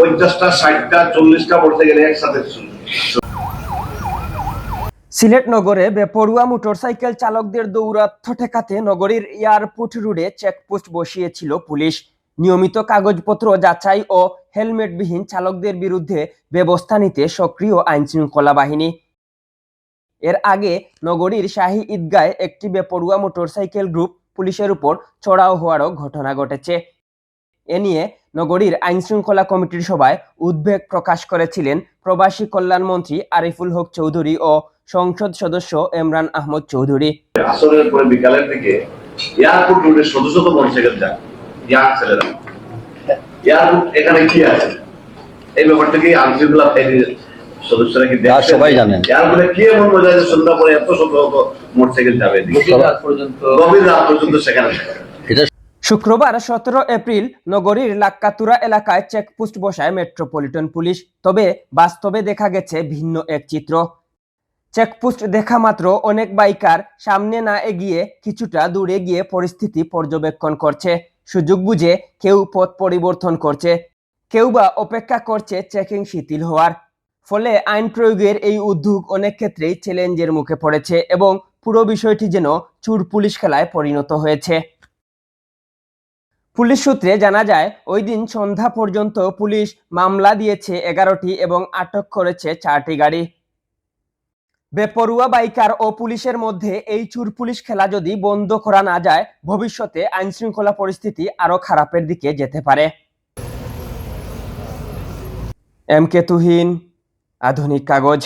50টা 60টা 40টা motorcycle একসাথে। সিলেট নগরে বেপরোয়া মোটরসাইকেল চালকদের দৌরাত্ম্য ঠেকাতে নগরীর এয়ারপোর্ট রোডে চেকপোস্ট বসিয়েছিল পুলিশ। নিয়মিত কাগজপত্র যাচাই ও হেলমেটবিহীন চালকদের বিরুদ্ধে ব্যবস্থা নিতে সক্রিয় আইনশৃঙ্খলা বাহিনী। এর আগে নগরীর শাহী ঈদগায় একটি বেপরোয়া মোটরসাইকেল গ্রুপ পুলিশের উপর চড়াও হওয়ারও ঘটনা ঘটেছে। এ নিয়ে নগরীর আইনশৃঙ্খলা কমিটির সভায় উদ্বেগ প্রকাশ করেছিলেন প্রবাসী কল্যাণ মন্ত্রী আরিফুল হক চৌধুরী ও সংসদ সদস্য এমরান আহমদ চৌধুরী। আসরের পরে বিকালের দিকে এয়ারপোর্ট রোডে শত শত মোটরসাইকেল যায়, ইয়াং ছেলেরা। এয়ারপোর্ট এখানে কি আছে এই ব্যাপারটাকে আইনশৃঙ্খলা বাহিনীর সদস্যরা কি সবাই জানেন? এয়ারপোর্টে কি এমন বোঝা যায় সন্ধ্যা পরে এত শত শত মোটরসাইকেল যাবে গভীর রাত পর্যন্ত সেখানে। শুক্রবার 17 এপ্রিল নগরীর লাক্কাতুরা এলাকায় চেকপোস্ট বসায় মেট্রোপলিটন পুলিশ। তবে বাস্তবে দেখা গেছে ভিন্ন এক চিত্র। চেকপোস্ট দেখা মাত্র অনেক বাইকার সামনে না এগিয়ে কিছুটা দূরে গিয়ে পরিস্থিতি পর্যবেক্ষণ করছে। সুযোগ বুঝে কেউ পথ পরিবর্তন করছে, কেউ বা অপেক্ষা করছে চেকিং শিথিল হওয়ার। ফলে আইন প্রয়োগের এই উদ্যোগ অনেক ক্ষেত্রেই চ্যালেঞ্জের মুখে পড়েছে এবং পুরো বিষয়টি যেন চোর পুলিশ খেলায় পরিণত হয়েছে। পুলিশ সূত্রে জানা যায়, ওই দিন সন্ধ্যা পর্যন্ত পুলিশ মামলা দিয়েছে 11টি এবং আটক করেছে 4টি গাড়ি। বেপরোয়া বাইকার ও পুলিশের মধ্যে এই চোর পুলিশ খেলা যদি বন্ধ করা না যায়, ভবিষ্যতে আইনশৃঙ্খলা পরিস্থিতি আরো খারাপের দিকে যেতে পারে। এম কে তুহিন, আধুনিক কাগজ।